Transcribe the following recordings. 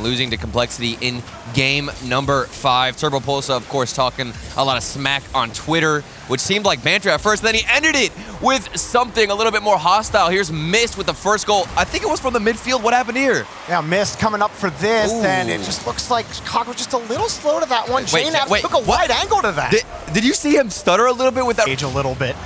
losing to Complexity in game number 5. Turbopolsa, of course, talking a lot of smack on Twitter, which seemed like banter at first. Then he ended it with something a little bit more hostile. Here's Mist with the first goal. I think it was from the midfield. What happened here? Yeah, Mist coming up for this, and it just looks like Chicago just a little slow to that one. JNAP took a wide angle to that. Did you see him stutter a little bit with that? Age a little bit.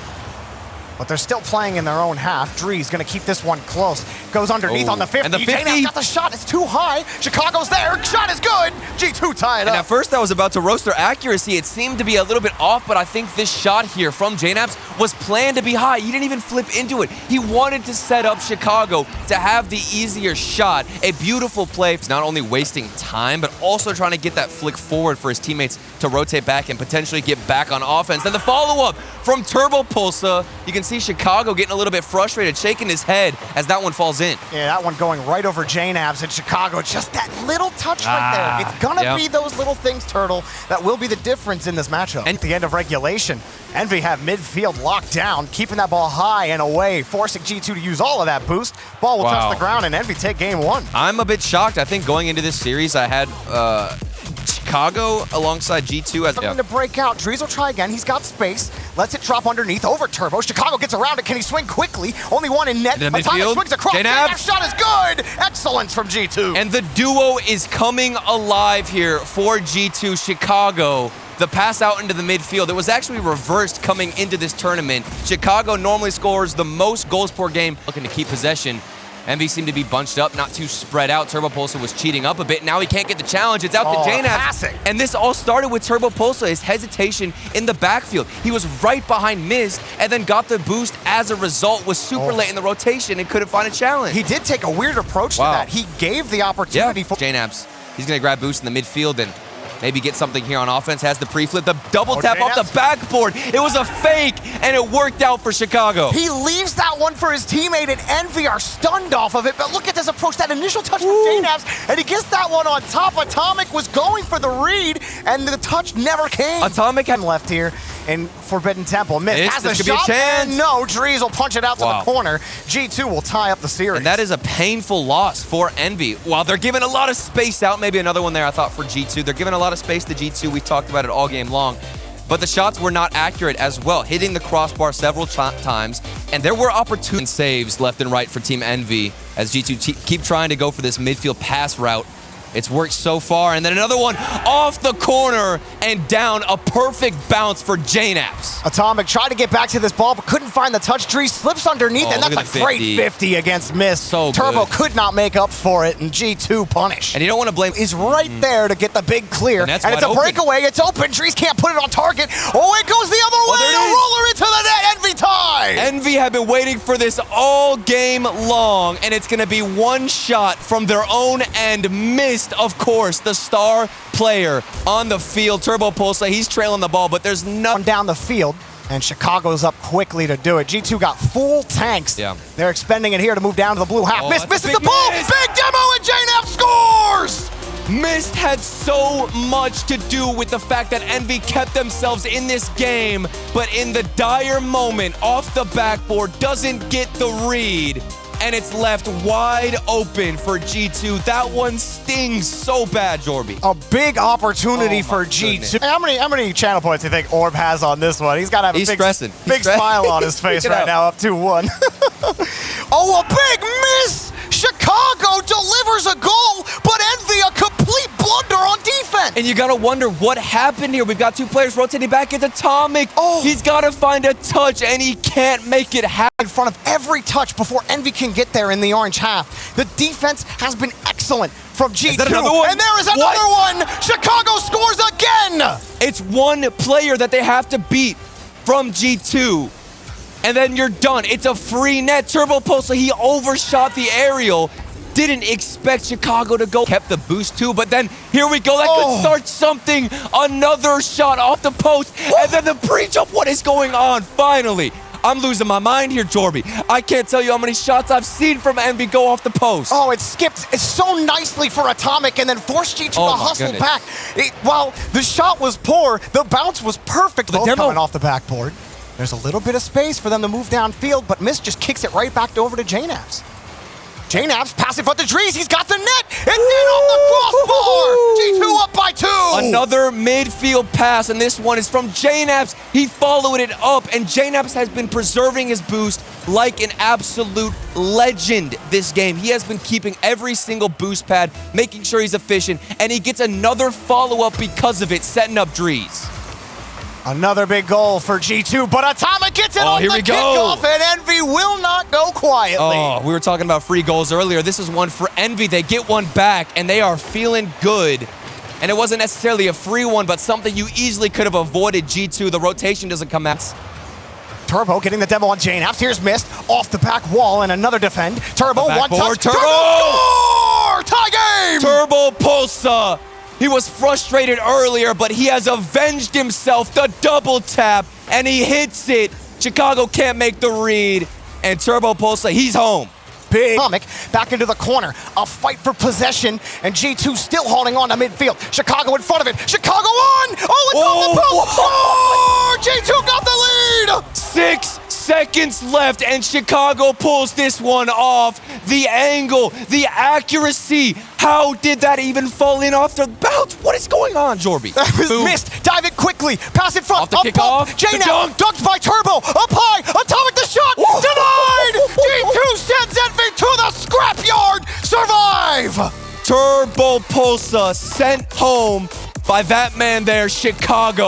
But they're still playing in their own half. Dree's gonna keep this one close. Goes underneath on the 50. And the 50. JNAP got the shot, it's too high. Chicago's there, shot is good. G2 tied up. And at first I was about to roast their accuracy. It seemed to be a little bit off, but I think this shot here from JNAP's was planned to be high. He didn't even flip into it. He wanted to set up Chicago to have the easier shot. A beautiful play. It's not only wasting time, but also trying to get that flick forward for his teammates to rotate back and potentially get back on offense. Then the follow-up from Turbopolsa. You can see Chicago getting a little bit frustrated, shaking his head as that one falls in. Yeah, that one going right over JNAP's in Chicago. Just that little touch right there. It's gonna be those little things, Turtle, that will be the difference in this matchup. And at the end of regulation, EnVy have midfield locked down, keeping that ball high and away, forcing G2 to use all of that boost. Ball will touch the ground and EnVy take game 1. I'm a bit shocked. I think going into this series, I had Chicago alongside G2 as something to break out. Drees will try again. He's got space. Lets it drop underneath over Turbo. Chicago gets around it. Can he swing quickly? Only one in net. Atomic swings across. That shot is good. Excellence from G2. And the duo is coming alive here for G2 Chicago. The pass out into the midfield, it was actually reversed coming into this tournament. Chicago normally scores the most goals per game, looking to keep possession. EnVy seemed to be bunched up, not too spread out. Turbopolsa was cheating up a bit. Now he can't get the challenge. It's out to JNAP. And this all started with Turbopolsa, his hesitation in the backfield. He was right behind Miz and then got the boost as a result, was super late in the rotation and couldn't find a challenge. He did take a weird approach to that. He gave the opportunity for JNAP's. He's going to grab boost in the midfield and maybe get something here on offense. Has the pre-flip, the double tap off the backboard. It was a fake, and it worked out for Chicago. He leaves that one for his teammate, and EnVy are stunned off of it. But look at this approach, that initial touch from JNAP's, and he gets that one on top. Atomic was going for the read, and the touch never came. Atomic had left here in Forbidden Temple. Mist has the shot, be a chance. And no, Drees will punch it out to the corner. G2 will tie up the series. And that is a painful loss for EnVy. While they're giving a lot of space out, maybe another one there I thought for G2. They're giving a lot of space to G2. We've talked about it all game long. But the shots were not accurate as well, hitting the crossbar several times. And there were opportunity saves left and right for Team EnVy as G2 keep trying to go for this midfield pass route. It's worked so far, and then another one off the corner and down. A perfect bounce for JNAP's. Atomic tried to get back to this ball, but couldn't find the touch. Drees slips underneath, and that's a great 50 against Mist. So Turbo could not make up for it, and G2 punish. And you don't want to blame. He's right there to get the big clear, and it's a breakaway. It's open. Drees can't put it on target. Oh, it goes the other way. A roller into the net. EnVy tie. EnVy have been waiting for this all game long, and it's going to be one shot from their own end. Mist, of course, the star player on the field. Turbopolsa, he's trailing the ball, but there's nothing down the field, and Chicago's up quickly to do it. G2 got full tanks. They're expending it here to move down to the blue half. Mist misses the ball. Big demo, and JNAP scores! Mist had so much to do with the fact that EnVy kept themselves in this game, but in the dire moment, off the backboard, doesn't get the read. And it's left wide open for G2. That one stings so bad, Jorby. A big opportunity for G2. How many channel points do you think Orb has on this one? He's got to have a big smile on his face right now, up 2-1. Oh, a big miss! Chicago delivers a goal, but EnVy a complete blunder on defense. And you got to wonder what happened here. We've got two players rotating back. It's Atomic. He's got to find a touch, and he can't make it happen. In front of every touch before EnVy can get there in the orange half. The defense has been excellent from G2. And there is another one. Chicago scores again. It's one player that they have to beat from G2. And then you're done. It's a free net. Turbopolsa, he overshot the aerial. Didn't expect Chicago to go. Kept the boost too, but then here we go. That could start something. Another shot off the post. And then the breach of what is going on. Finally. I'm losing my mind here, Jorby. I can't tell you how many shots I've seen from EnVy go off the post. Oh, it skipped so nicely for Atomic and then forced G2 to hustle back. While the shot was poor, the bounce was perfect. Both coming off the backboard. There's a little bit of space for them to move downfield, but Mist just kicks it right back over to JNAP's. JNAP's passing for the Drees. He's got the net. It's in off the cross. Another midfield pass, and this one is from JNAPS. He followed it up, and JNAPS has been preserving his boost like an absolute legend this game. He has been keeping every single boost pad, making sure he's efficient, and he gets another follow-up because of it, setting up Drees. Another big goal for G2, but Atomic gets it on the kickoff, and EnVy will not go quietly. Oh, we were talking about free goals earlier. This is one for EnVy. They get one back, and they are feeling good. And it wasn't necessarily a free one, but something you easily could have avoided, G2. The rotation doesn't come out. Turbo getting the demo on JNAPS. Here's missed off the back wall, and another defend. Turbo, one touch. Turbo! Score! Tie game! Turbo Pulsa. He was frustrated earlier, but he has avenged himself. The double tap, and he hits it. Chicago can't make the read, and Turbo Pulsa, he's home. Big Atomic back into the corner. A fight for possession, and G2 still holding on to midfield. Chicago in front of it. Chicago on! Oh, it's on the post! Score! G2 got the lead! 6 seconds left, and Chicago pulls this one off. The angle, the accuracy. How did that even fall in off the bounce? What is going on, Jorby? That was missed. Dive it quickly. Pass it front. Off the kickoff. JNAPS dunked by Turbo. Up high. Atomic the shot. Whoa. Denied. G2 sends EnVy to the scrapyard. Survive. Turbo Pulsa sent home by that man there, Chicago.